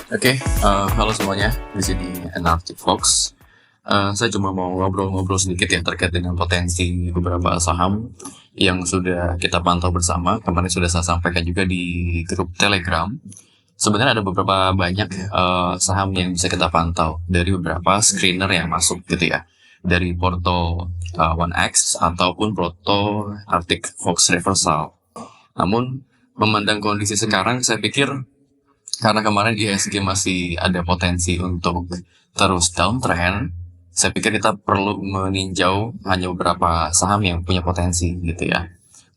Oke, halo semuanya. Di sini Anarctic Fox. Saya cuma mau ngobrol-ngobrol sedikit ya terkait dengan potensi beberapa saham yang sudah kita pantau bersama. Kemarin sudah saya sampaikan juga di grup Telegram. Sebenarnya ada beberapa banyak saham yang bisa kita pantau dari beberapa screener yang masuk gitu ya. Dari Porto 1X ataupun Porto Arctic Fox Reversal. Namun memandang kondisi sekarang, saya pikir karena kemarin IHSG masih ada potensi untuk terus downtrend, saya pikir kita perlu meninjau hanya beberapa saham yang punya potensi gitu ya.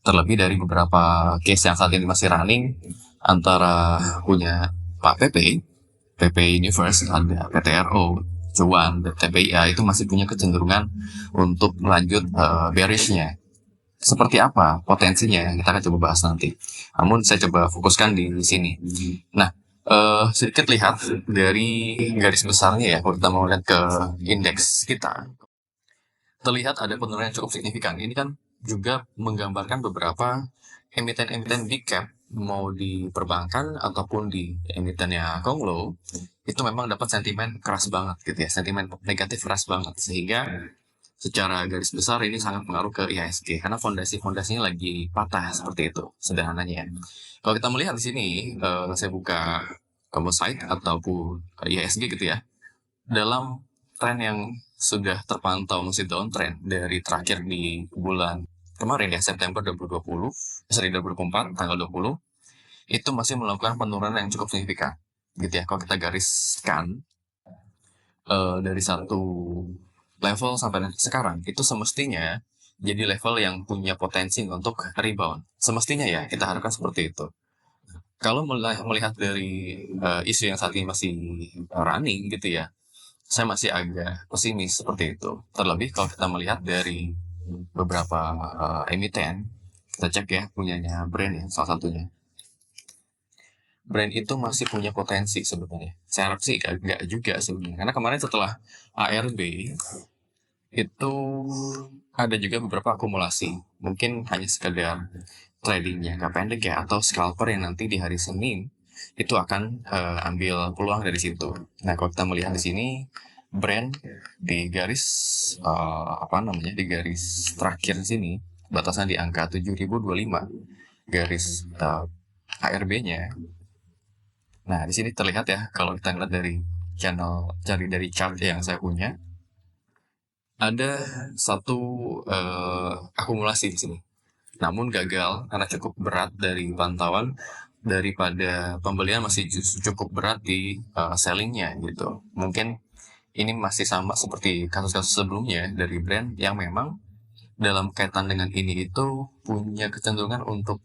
Terlebih dari beberapa case yang saat ini masih running, antara punya Pak PP Universe, ada PTRO, Cuan, dan TPIA itu masih punya kecenderungan untuk lanjut bearishnya. Seperti apa potensinya, kita akan coba bahas nanti. Namun saya coba fokuskan di sini. Nah, sedikit lihat dari garis besarnya ya, kalau kita mau lihat ke indeks kita, terlihat ada penurunan yang cukup signifikan. Ini kan juga menggambarkan beberapa emiten-emiten big cap, mau di perbankan ataupun di emitennya Konglo, itu memang dapat sentimen keras banget gitu ya, sentimen negatif keras banget, sehingga secara garis besar ini sangat pengaruh ke IHSG karena fondasi-fondasinya lagi patah seperti itu sederhananya. Kalau kita melihat di sini, saya buka composite ataupun IHSG gitu ya, dalam tren yang sudah terpantau masih downtrend dari terakhir di bulan kemarin ya, September 2020, sorry 2024 tanggal 20, itu masih melakukan penurunan yang cukup signifikan gitu ya. Kalau kita gariskan dari satu level sampai sekarang, itu semestinya jadi level yang punya potensi untuk rebound. Semestinya ya, kita harapkan seperti itu. Kalau melihat dari isu yang saat ini masih running gitu ya, saya masih agak pesimis seperti itu. Terlebih kalau kita melihat dari beberapa emiten, kita cek ya punyanya brand ya, salah satunya. Brand itu masih punya potensi sebenarnya. Saya harap sih enggak juga sebenarnya. Karena kemarin setelah ARB itu ada juga beberapa akumulasi. Mungkin hanya sekedar trading jangka pendek ya, atau scalper yang nanti di hari Senin itu akan ambil peluang dari situ. Nah, kalau kita melihat di sini brand di garis di garis terakhir di sini batasan di angka 7.025 garis ARB-nya. Nah, di sini terlihat ya kalau kita lihat dari dari chart yang saya punya, ada satu akumulasi di sini. Namun gagal karena cukup berat dari pantauan, daripada pembelian masih cukup berat di sellingnya gitu. Mungkin ini masih sama seperti kasus-kasus sebelumnya dari brand yang memang dalam kaitan dengan ini itu punya kecenderungan untuk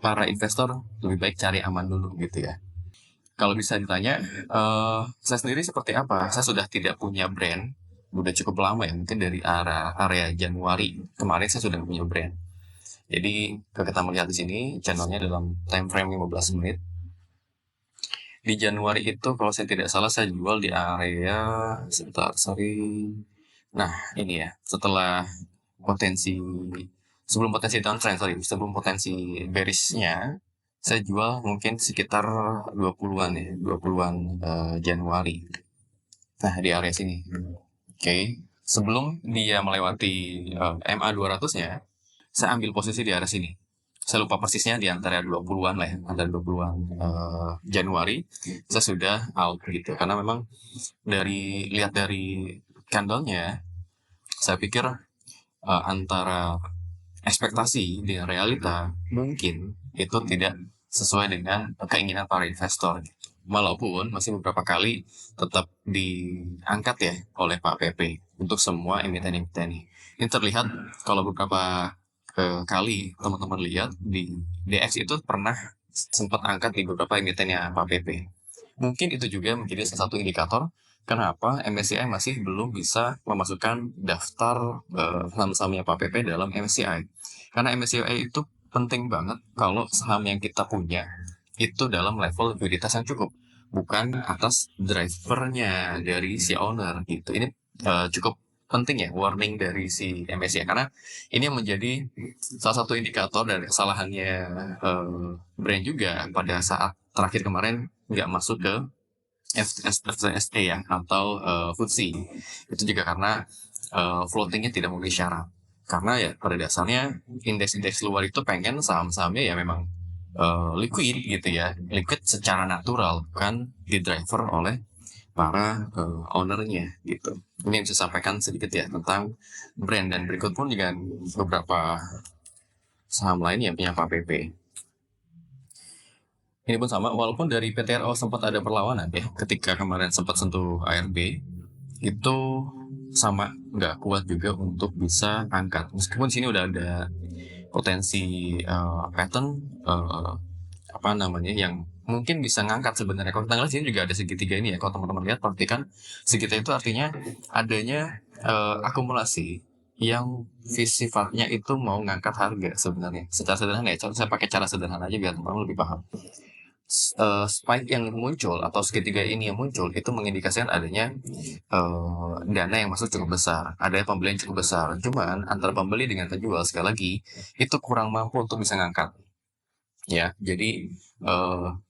para investor lebih baik cari aman dulu gitu ya. Kalau bisa ditanya, saya sendiri seperti apa? Saya sudah tidak punya brand, udah cukup lama ya, mungkin dari area Januari kemarin saya sudah punya brand. Jadi kalau kita melihat di sini channelnya dalam time frame 15 menit. Di Januari itu kalau saya tidak salah saya jual di area sebentar, sorry. Nah, ini ya, setelah potensi sebelum potensi downtrend, sorry, sebelum potensi bearishnya, saya jual mungkin sekitar 20-an ya, 20-an Januari. Nah, di area sini. Oke. Sebelum dia melewati MA 200-nya, saya ambil posisi di area sini. Saya lupa persisnya di antara 20-an lah ya, antara 20-an Januari, saya sudah out gitu. Karena memang lihat dari candle-nya, saya pikir antara ekspektasi dengan realita mungkin itu tidak sesuai dengan keinginan para investor. Walaupun masih beberapa kali tetap diangkat ya oleh Pak PP untuk semua emiten-emiten ini. Ini terlihat kalau beberapa kali teman-teman lihat di DX itu pernah sempat angkat di beberapa emitennya Pak PP. Mungkin itu juga menjadi salah satu indikator kenapa MSCI masih belum bisa memasukkan daftar saham-sahamnya Pak PP dalam MSCI. Karena MSCI itu penting banget kalau saham yang kita punya itu dalam level likuiditas yang cukup, bukan atas drivernya dari si owner gitu. Ini cukup penting ya warning dari si MSCI karena ini yang menjadi salah satu indikator dari kesalahannya brand juga pada saat terakhir kemarin nggak masuk ke FTSE ya, atau FTSE. Itu juga karena floatingnya tidak memenuhi syarat. Karena ya pada dasarnya indeks-indeks luar itu pengen saham-sahamnya ya memang liquid gitu ya, liquid secara natural, bukan di driver oleh para ownernya gitu. Ini yang bisa sampaikan sedikit ya tentang brand, dan berikut pun juga beberapa saham lain yang punya Pak PP. Ini pun sama, walaupun dari PTRO sempat ada perlawanan ya, ketika kemarin sempat sentuh ARB, itu sama nggak kuat juga untuk bisa angkat. Meskipun sini udah ada potensi pattern apa namanya yang mungkin bisa ngangkat sebenarnya. Kalau kita lihat sini juga ada segitiga ini ya. Kalau teman-teman lihat, perhatikan segitiga itu artinya adanya akumulasi yang sifatnya itu mau ngangkat harga sebenarnya. Secara sederhana ya, saya pakai cara sederhana aja biar teman-teman lebih paham. Spike yang muncul atau segitiga ini yang muncul itu mengindikasikan adanya dana yang masuk cukup besar, ada pembelian cukup besar. Cuman antara pembeli dengan penjual sekali lagi itu kurang mampu untuk bisa ngangkat. Ya, jadi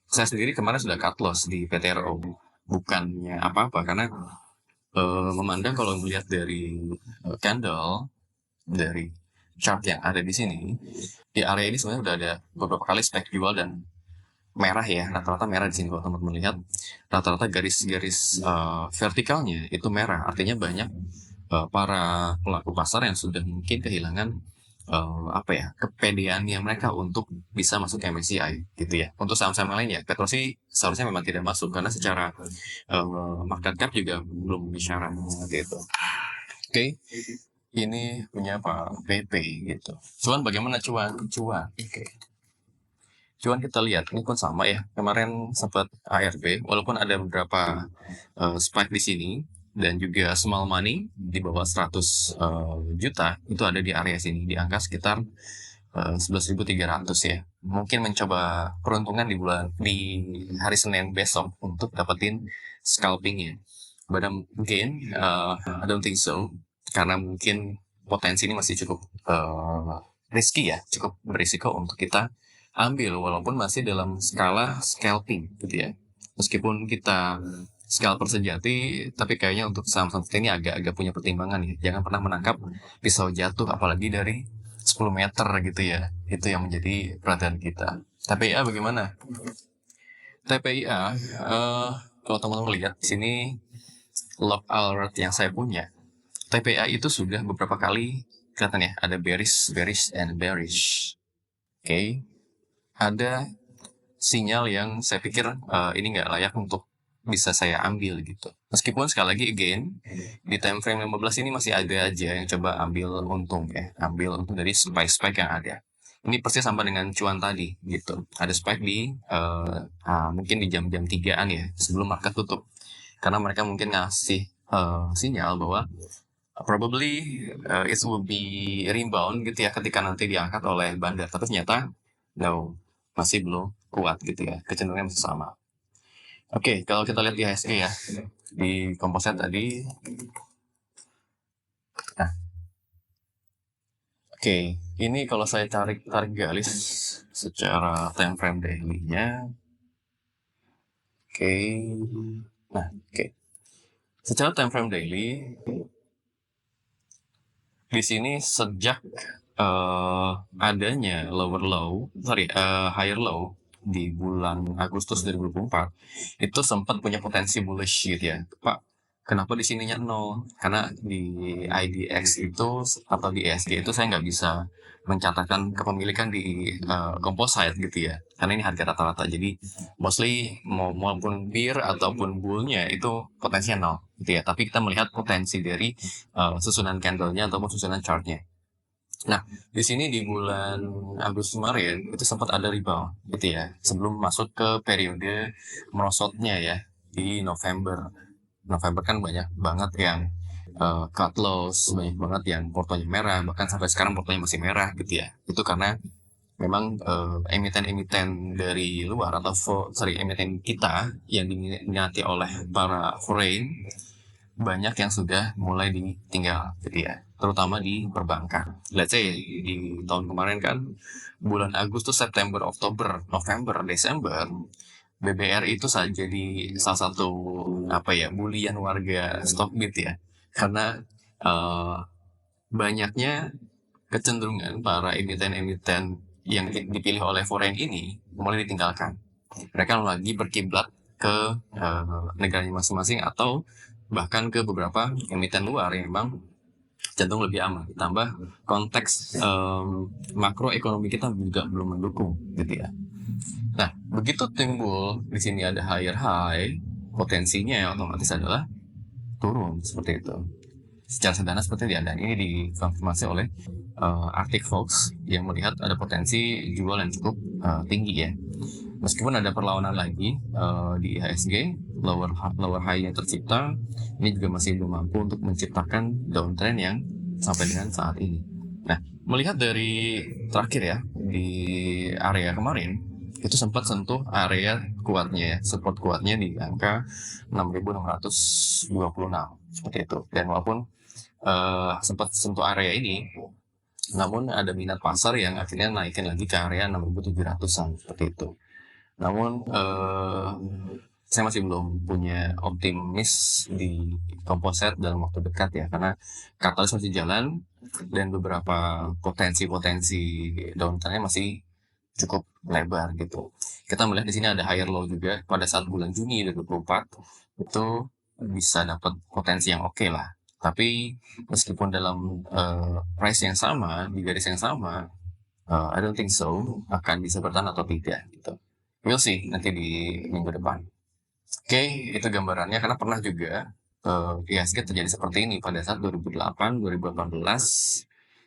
saya sendiri kemarin sudah cut loss di PTRO, bukannya apa-apa karena memandang kalau melihat dari candle dari chart yang ada di sini, di area ini sebenarnya udah ada beberapa kali spike jual dan merah ya, rata-rata merah di sini. Kalau teman-teman lihat rata-rata garis-garis vertikalnya itu merah, artinya banyak para pelaku pasar yang sudah mungkin kehilangan apa ya, kepedeannya mereka untuk bisa masuk ke MSCI gitu ya. Untuk saham-saham lain ya, Petrosi seharusnya memang tidak masuk karena secara market cap juga belum bicara gitu. Oke, ini punya Pak PP gitu. Cuan bagaimana cuan? Cuan. Oke. Cuan kita lihat ini pun sama ya. Kemarin sempat ARB, walaupun ada beberapa spike di sini dan juga small money di bawah 100 juta itu ada di area sini di angka sekitar 11.300 ya. Mungkin mencoba peruntungan di hari Senin besok untuk dapetin scalpingnya. But again, I don't think so, karena mungkin potensi ini masih cukup risky ya, cukup berisiko untuk kita ambil walaupun masih dalam skala scalping gitu ya. Meskipun kita scalper sejati, tapi kayaknya untuk saham-saham seperti ini agak-agak punya pertimbangan ya. Jangan pernah menangkap pisau jatuh apalagi dari 10 meter gitu ya. Itu yang menjadi perhatian kita. TPIA bagaimana? TPIA, kalau teman-teman lihat di sini log alert yang saya punya, TPIA itu sudah beberapa kali kelihatan ya, ada bearish, and bearish. Oke. Ada sinyal yang saya pikir ini nggak layak untuk bisa saya ambil gitu. Meskipun sekali lagi again di time frame 15 ini masih ada aja yang coba ambil untung ya, ambil untung dari spike yang ada. Ini persis sama dengan cuan tadi gitu. Ada spike di mungkin di jam-jam 3-an ya sebelum market tutup. Karena mereka mungkin ngasih sinyal bahwa probably it will be rebound gitu ya ketika nanti diangkat oleh bandar. Tapi ternyata no, masih belum kuat gitu ya, kecenderungan masih sama. Oke, kalau kita lihat di IHSG ya, di komposit tadi. Nah, oke, ini kalau saya tarik garis secara time frame daily-nya. Oke, nah oke. Secara time frame daily, di sini sejak adanya higher low di bulan Agustus 2024 itu sempat punya potensi bullish gitu ya. Pak, kenapa di sininya nol? Karena di IDX itu atau di ESG itu saya nggak bisa mencatatkan kepemilikan di composite gitu ya. Karena ini harga rata-rata. Jadi mostly maupun bear ataupun bullnya itu potensinya nol gitu ya. Tapi kita melihat potensi dari susunan candlenya ataupun susunan chartnya. Nah, di sini di bulan Agustus kemarin itu sempat ada rebound gitu ya. Sebelum masuk ke periode merosotnya ya di November. November kan banyak banget yang cut loss, banyak banget yang portonya merah, bahkan sampai sekarang portonya masih merah gitu ya. Itu karena memang emiten-emiten dari luar atau emiten kita yang diminati oleh para foreign banyak yang sudah mulai ditinggal gitu ya, terutama di perbankan. Let's say di tahun kemarin kan bulan Agustus, September, Oktober, November, Desember BBR itu jadi salah satu bulian warga Stockbit ya, karena uh, banyaknya kecenderungan para emiten-emiten yang dipilih oleh foreign ini mulai ditinggalkan. Mereka lagi berkiblat ke negaranya masing-masing atau bahkan ke beberapa emiten luar yang memang cenderung lebih aman. Ditambah konteks makroekonomi kita juga belum mendukung, gitu ya. Nah, begitu timbul di sini ada higher high, potensinya otomatis adalah turun seperti itu. Secara sederhana seperti ini, dan ini dikonfirmasi oleh Arctic Fox yang melihat ada potensi jual yang cukup tinggi ya. Meskipun ada perlawanan lagi di IHSG, lower high-nya tercipta, ini juga masih belum mampu untuk menciptakan downtrend yang sampai dengan saat ini. Nah, melihat dari terakhir ya, di area kemarin, itu sempat sentuh area kuatnya ya, support kuatnya di angka 6.626 seperti itu. Dan walaupun sempat sentuh area ini, namun ada minat pasar yang akhirnya naikin lagi ke area 6.700-an seperti itu. Namun saya masih belum punya optimis di komposit dalam waktu dekat ya, karena katalis masih jalan dan beberapa potensi downtrend-nya masih cukup lebar gitu. Kita melihat di sini ada higher low juga pada saat bulan Juni 2024 itu bisa dapat potensi yang oke lah. Tapi meskipun dalam price yang sama, di garis yang sama, I don't think so akan bisa bertahan atau tidak gitu. We'll see nanti di minggu depan. Oke, itu gambarannya karena pernah juga IHSG terjadi seperti ini pada saat 2008, 2018,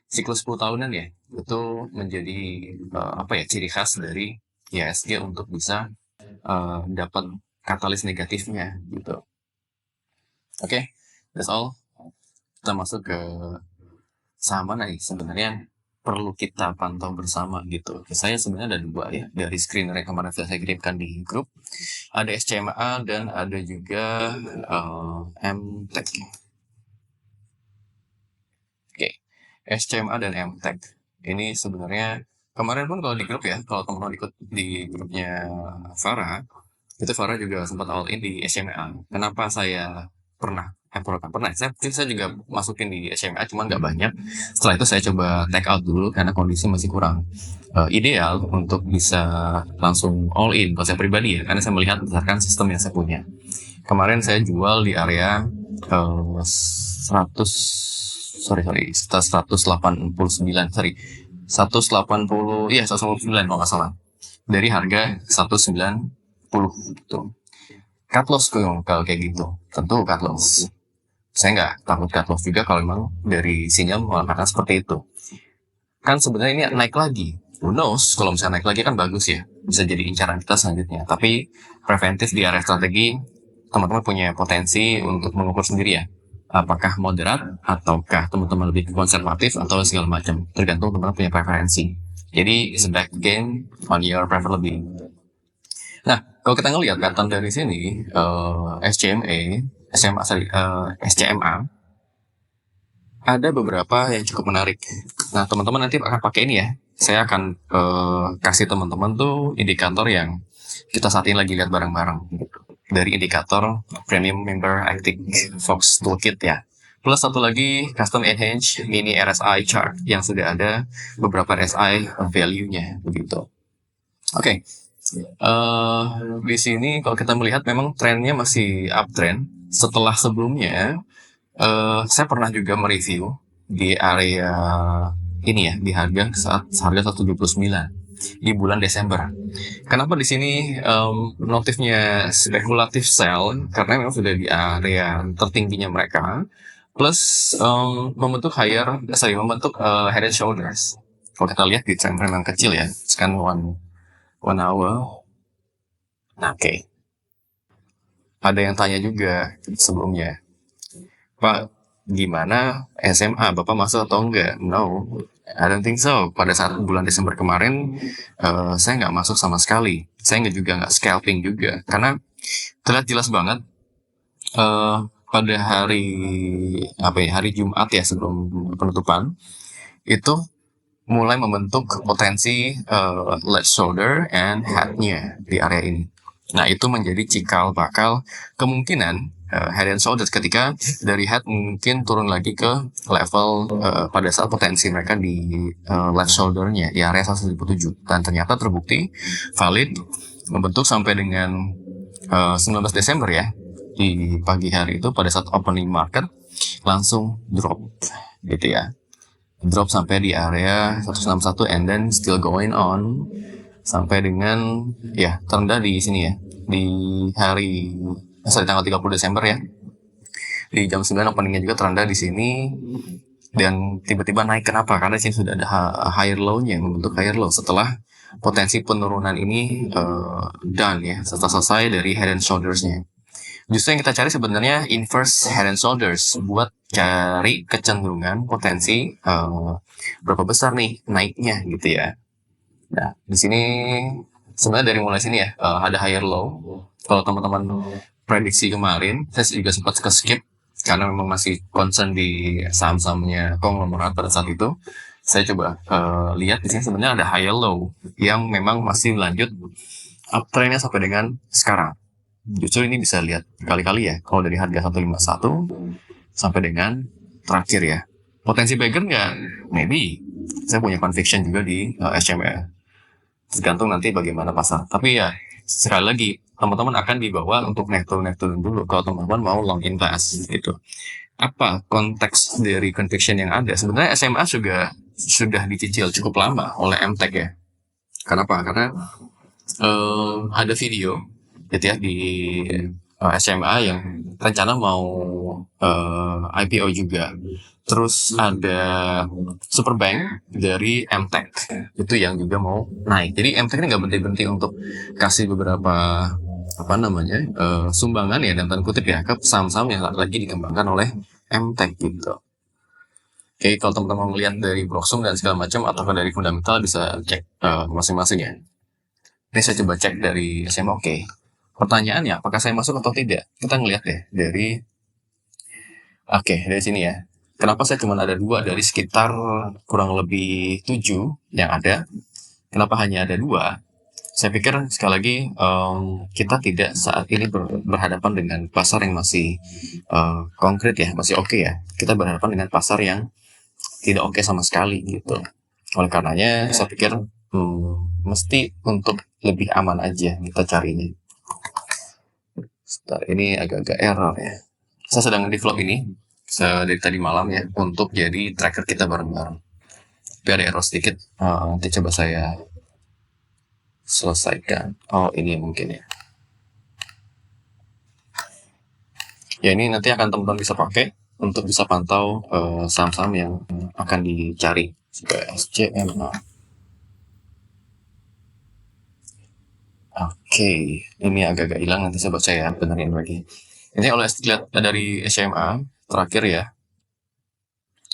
siklus 10 tahunan ya, itu menjadi ciri khas dari IHSG untuk bisa dapat katalis negatifnya gitu. Oke, that's all. Kita masuk ke saham mana nih sebenarnya perlu kita pantau bersama gitu. Saya sebenarnya ada dua ya dari screener yang kemarin saya kirimkan di grup. Ada SCMA dan ada juga MTech. Oke, SCMA dan MTech. Ini sebenarnya kemarin pun kalau di grup ya, kalau teman-teman ikut di grupnya Farah, itu Farah juga sempat all in di SCMA. Kenapa saya pernah saya juga masukin di SMA cuman nggak banyak. Setelah itu saya coba take out dulu karena kondisi masih kurang ideal untuk bisa langsung all in kalau saya pribadi ya, karena saya melihat berdasarkan sistem yang saya punya. Kemarin saya jual di area 189 kalau nggak salah, dari harga 190 gitu. Cut loss kalau kayak gitu, tentu cut loss. Saya nggak takut cut loss juga kalau memang dari sinyal mengatakan seperti itu. Kan sebenarnya ini naik lagi. Who knows, kalau misalnya naik lagi kan bagus ya. Bisa jadi incaran kita selanjutnya. Tapi preventif di area strategi, teman-teman punya potensi untuk mengukur sendiri ya. Apakah moderat, ataukah teman-teman lebih konservatif, atau segala macam. Tergantung teman-teman punya preferensi. Jadi, it's a back game on your prefer lebih. Nah, kalau kita ngelihat pattern dari sini, SCMA, ada beberapa yang cukup menarik. Nah, teman-teman nanti akan pakai ini ya. Saya akan kasih teman-teman tuh indikator yang kita saat ini lagi lihat bareng-bareng. Dari indikator Premium Member Active Fox Toolkit ya. Plus satu lagi Custom Enhanced Mini RSI Chart yang sudah ada beberapa RSI value-nya begitu. Oke. Di sini kalau kita melihat memang trennya masih uptrend. Setelah sebelumnya saya pernah juga mereview di area ini ya, di harga 129 di bulan Desember. Kenapa di sini notifnya spekulatif sell? Karena memang sudah di area tertingginya mereka, plus membentuk head and shoulders. Kalau kita lihat di trend yang kecil ya, scan one hour. Nah, oke. Ada yang tanya juga sebelumnya, Pak, gimana SMA? Bapak masuk atau enggak? No, I don't think so. Pada saat bulan Desember kemarin, saya nggak masuk sama sekali. Saya nggak scalping juga. Karena terlihat jelas banget pada hari Jumat ya sebelum penutupan, itu mulai membentuk potensi left shoulder and head-nya di area ini. Nah, itu menjadi cikal bakal kemungkinan head and shoulders ketika dari head mungkin turun lagi ke level pada saat potensi mereka di left shouldernya di area 107, dan ternyata terbukti valid membentuk sampai dengan 19 Desember ya, di pagi hari itu pada saat opening market langsung drop gitu ya, drop sampai di area 161 and then still going on sampai dengan ya terendah di sini ya, di hari tanggal 30 Desember ya, di jam 9 openingnya juga terendah di sini dan tiba-tiba naik. Kenapa? Karena di sini sudah ada higher low-nya, membentuk higher low setelah potensi penurunan ini done ya, setelah selesai dari head and shoulders-nya. Justru yang kita cari sebenarnya inverse head and shoulders buat cari kecenderungan potensi berapa besar nih naiknya gitu ya. Nah, di sini sebenarnya dari mulai sini ya ada higher low. Kalau teman-teman prediksi kemarin, saya juga sempat skip karena memang masih concern di saham-sahamnya konglomerat pada saat itu. Saya coba lihat di sini sebenarnya ada higher low yang memang masih lanjut uptrendnya sampai dengan sekarang. Justru ini bisa lihat kali-kali ya, kalau dari harga 151 sampai dengan terakhir ya. Potensi bagger nggak? Maybe. Saya punya conviction juga di SMA. Tergantung nanti bagaimana pasar. Tapi ya, sekali lagi, teman-teman akan dibawa untuk naik turun dulu kalau teman-teman mau long invest gitu. Apa konteks dari conviction yang ada? Sebenarnya SMA juga sudah dicicil cukup lama oleh MTech ya. Kenapa? Karena ada video gitu ya di SMA yang rencana mau IPO juga. Terus ada Superbank dari MTech itu yang juga mau naik. Jadi MTech ini nggak berhenti-berhenti untuk kasih beberapa sumbangan ya dalam tanda kutip ya ke saham-saham yang lagi dikembangkan oleh MTech gitu. Oke, kalau teman-teman melihat dari Broksum dan segala macam atau dari fundamental bisa cek masing-masing ya. Ini saya coba cek dari SMA. Oke. Pertanyaannya, apakah saya masuk atau tidak? Kita ngelihat deh dari sini ya. Kenapa saya cuma ada 2 dari sekitar kurang lebih 7 yang ada? Kenapa hanya ada 2? Saya pikir sekali lagi kita tidak saat ini berhadapan dengan pasar yang masih konkret ya, masih oke ya. Kita berhadapan dengan pasar yang tidak oke sama sekali gitu. Oleh karenanya saya pikir mesti untuk lebih aman aja kita carinya. Sebentar, ini agak-agak error ya. Saya sedang develop ini dari tadi malam ya untuk jadi tracker kita bareng-bareng. Tapi ada error sedikit. Nanti coba saya selesaikan. Oh, ini mungkin ya. Ya, ini nanti akan teman-teman bisa pakai untuk bisa pantau saham-saham yang akan dicari. SCMA. Oke, ini agak-agak hilang, nanti saya baca ya, benerin lagi. Ini oleh lihat dari SMA terakhir ya,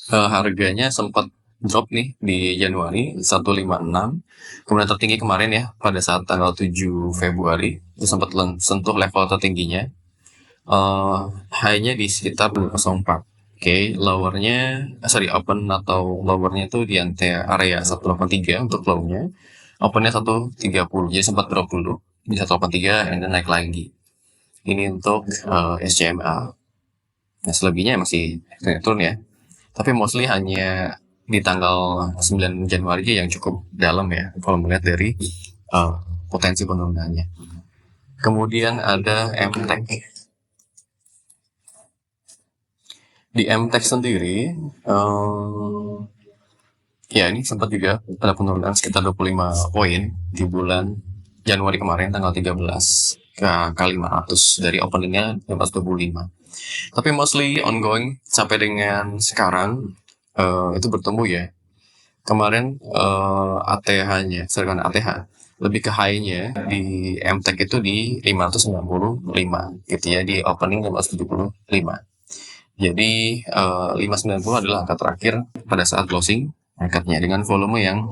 harganya sempat drop nih di Januari 156, kemudian tertinggi kemarin ya pada saat tanggal 7 Februari itu sempat sentuh level tertingginya, high-nya di sekitar 204. Oke, lowernya, open atau lowernya itu di area 183 untuk low-nya, opennya 130, jadi sempat drop dulu di 183 dan naik lagi. Ini untuk SCMA. Nah, selebihnya masih turun ya. Tapi mostly hanya di tanggal 9 Januari aja yang cukup dalam ya kalau melihat dari potensi penurunannya. Kemudian ada MTech. Di MTech sendiri ya ini sempat juga ada penurunan sekitar 25 poin di bulan Januari kemarin tanggal 13 ke 500 dari openingnya 525. Tapi mostly ongoing sampai dengan sekarang itu bertumbuh ya. Kemarin ATH-nya, sedangkan ATH lebih ke high-nya di MTech itu di 595 gitu ya, di opening 575. Jadi 590 adalah angka terakhir pada saat closing marketnya dengan volume yang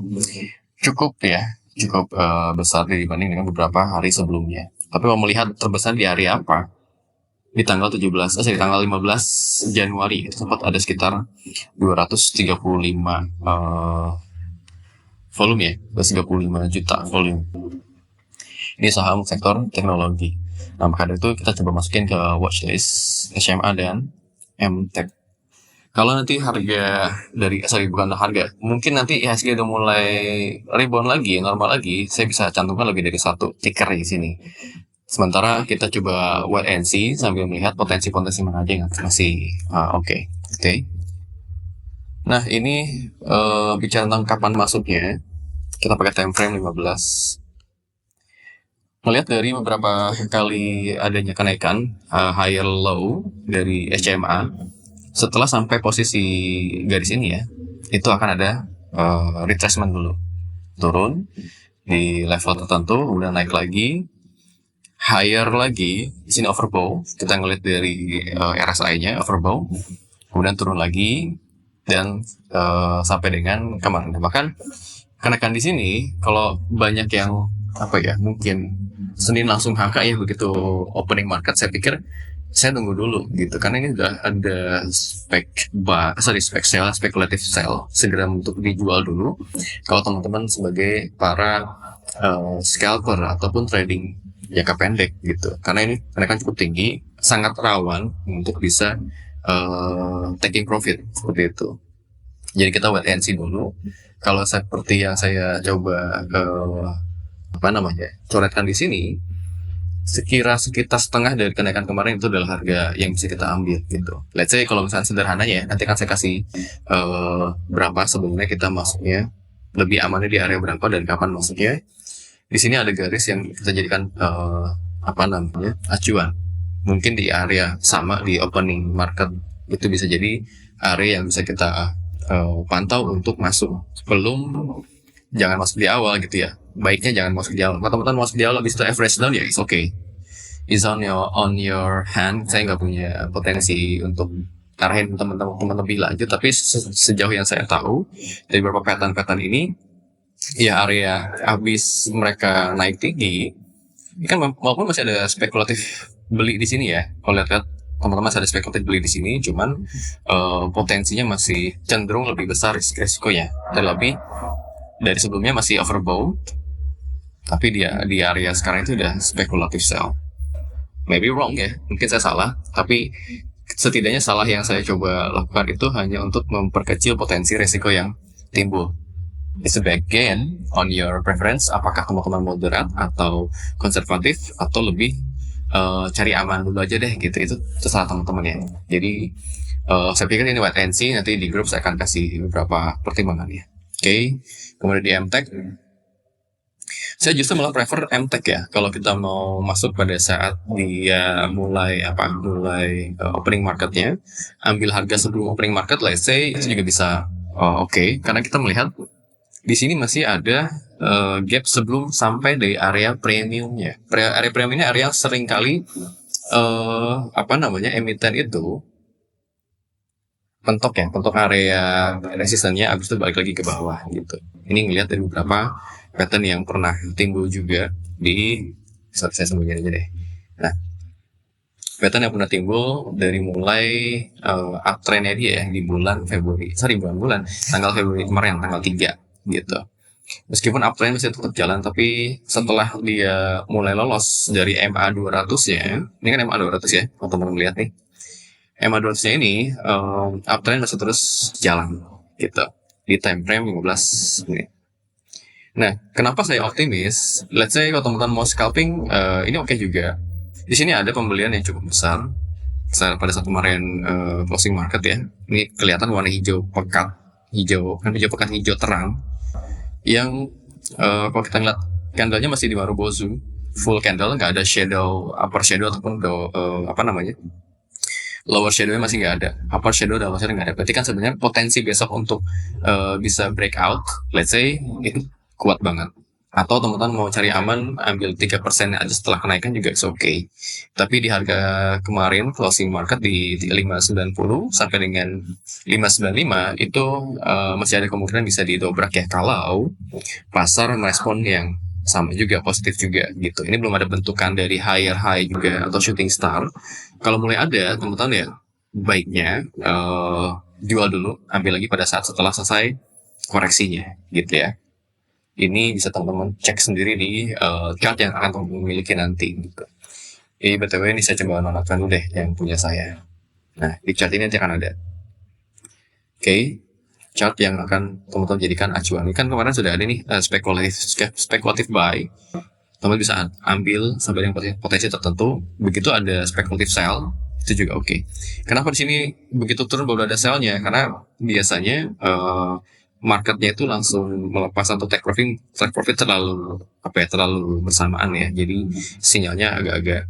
cukup besar dibanding dengan beberapa hari sebelumnya. Tapi mau melihat terbesar di area apa? Di tanggal 15 Januari itu sempat ada sekitar 235 volume ya, 235 juta volume. di saham sektor teknologi. Nah, maka dari itu kita coba masukin ke watchlist SMA dan MTech. Kalau nanti harga bukan harga, mungkin nanti IHSG udah mulai rebound lagi, normal lagi, saya bisa cantumkan lebih dari satu ticker di sini. Sementara kita coba wait and see sambil melihat potensi-potensi mana aja yang masih oke. Nah, ini bicara tentang kapan masuknya, kita pakai time frame 15. Melihat dari beberapa kali adanya kenaikan higher low dari SMA, setelah sampai posisi garis ini ya, itu akan ada retracement dulu, turun di level tertentu, kemudian naik lagi, higher lagi, di sini overbought, kita ngelihat dari RSI-nya overbought, kemudian turun lagi dan sampai dengan kemarin. Bahkan kenaikan di sini, kalau banyak yang mungkin Senin langsung HK ya begitu opening market, saya pikir saya tunggu dulu gitu, karena ini udah ada spek sell, spekulatif sell, segera untuk dijual dulu kalau teman-teman sebagai para scalper ataupun trading jangka pendek gitu, karena ini kenaikan cukup tinggi, sangat rawan untuk bisa taking profit seperti itu. Jadi kita wait and see dulu. Kalau seperti yang saya coba coretkan di sini, sekitar setengah dari kenaikan kemarin itu adalah harga yang bisa kita ambil gitu. Let's say kalau misalnya sederhananya, nanti kan saya kasih berapa sebenarnya kita masuknya, lebih amannya di area berapa dan kapan masuknya. Di sini ada garis yang kita jadikan acuan. Mungkin di area sama di opening market itu bisa jadi area yang bisa kita pantau untuk masuk. Jangan masuk di awal gitu ya. Baiknya jangan masuk di awal. Kalau teman-teman masuk di awal habis itu average down ya it's okay. It's on your hand. Saya nggak punya potensi untuk arahin teman-teman lebih lanjut, tapi sejauh yang saya tahu dari beberapa pattern ini, ya area habis mereka naik tinggi, ini kan walaupun masih ada spekulatif beli di sini ya. Kalau lihat teman-teman masih ada spekulatif beli di sini, cuman potensinya masih cenderung lebih besar risikonya. Terlebih dari sebelumnya masih overbought, tapi dia di area sekarang itu udah spekulatif sell. Maybe wrong ya, mungkin saya salah, tapi setidaknya salah yang saya coba lakukan itu hanya untuk memperkecil potensi risiko yang timbul. It's a back gain on your preference, apakah teman-teman moderat atau konservatif atau lebih cari aman dulu aja deh gitu, itu terserah teman-teman ya. Jadi saya pikir ini wait and see, nanti di grup saya akan kasih beberapa pertimbangannya. Oke. Kemudian di MTech, saya justru malah prefer MTech ya. Kalau kita mau masuk pada saat dia mulai opening marketnya, ambil harga sebelum opening market, let's say itu juga bisa oke. Karena kita melihat di sini masih ada gap sebelum sampai dari area premiumnya. Area premium ini area seringkali emiten itu pentok area resistennya, abis itu balik lagi ke bawah gitu. Ini ngelihat dari beberapa pattern yang pernah timbul juga di saya sembunyiin aja deh. Nah, pattern yang pernah timbul dari mulai uptrendnya dia di bulan Februari, tanggal Februari kemarin, tanggal 3 gitu. Meskipun uptrend masih tetap jalan, tapi setelah dia mulai lolos dari MA 200-nya, ini kan MA 200 ya, teman-teman lihat nih. MA 200-nya ini uptrend masih terus jalan gitu di time frame 15 menit. Nah, kenapa saya optimis? Let's say kalau teman-teman mau scalping, ini oke juga. Di sini ada pembelian yang cukup besar pada saat kemarin closing market ya. Ini kelihatan warna hijau pekat, hijau terang. Yang kalau kita lihat candlenya masih di Marubozu, full candle, nggak ada shadow, upper shadow ataupun lower shadow-nya masih nggak ada, upper shadow dan lower shadow nggak ada. Berarti kan sebenarnya potensi besok untuk bisa breakout, let's say itu kuat banget. Atau teman-teman mau cari aman, ambil 3% aja setelah kenaikan juga it's okay. Tapi di harga kemarin closing market di 590 sampai dengan 595 itu masih ada kemungkinan bisa didobrak ya, kalau pasar merespon yang sama juga, positif juga gitu. Ini belum ada bentukan dari higher high juga atau shooting star. Kalau mulai ada, teman-teman ya baiknya jual dulu, ambil lagi pada saat setelah selesai koreksinya gitu ya. Ini bisa teman-teman cek sendiri di chart yang akan teman-teman miliki nanti gitu. Jadi BTW ini saya coba nonakkan dulu deh yang punya saya. Nah, di chart ini nanti akan ada. Oke, chart yang akan teman-teman jadikan acuan. Ini kan kemarin sudah ada nih spekulatif buy. Teman bisa ambil sampai dengan potensi tertentu. Begitu ada spekulatif sell, itu juga oke. Kenapa di sini begitu turun baru ada sellnya? Karena biasanya marketnya itu langsung melepas atau take profit terlalu terlalu bersamaan ya. Jadi sinyalnya agak-agak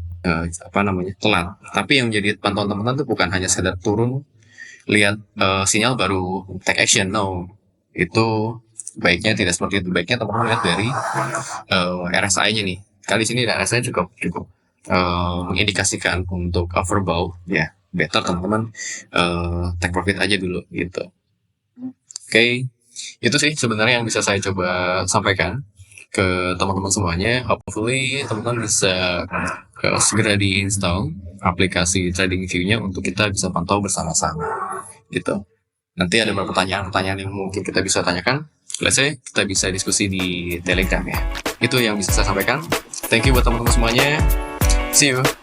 telat. Tapi yang menjadi pantauan teman-teman itu bukan hanya sekedar turun, lihat sinyal baru take action. No, itu baiknya tidak seperti itu. Baiknya teman-teman lihat dari RSI-nya nih. Kali sini RSI cukup mengindikasikan untuk overbought ya. Better teman-teman take profit aja dulu gitu. Oke, itu sih sebenarnya yang bisa saya coba sampaikan ke teman-teman semuanya. Hopefully teman-teman bisa segera diinstal aplikasi TradingView-nya untuk kita bisa pantau bersama-sama gitu. Nanti ada beberapa pertanyaan-pertanyaan yang mungkin kita bisa tanyakan. Let's say kita bisa diskusi di Telegram ya. Itu yang bisa saya sampaikan. Thank you buat teman-teman semuanya. See you.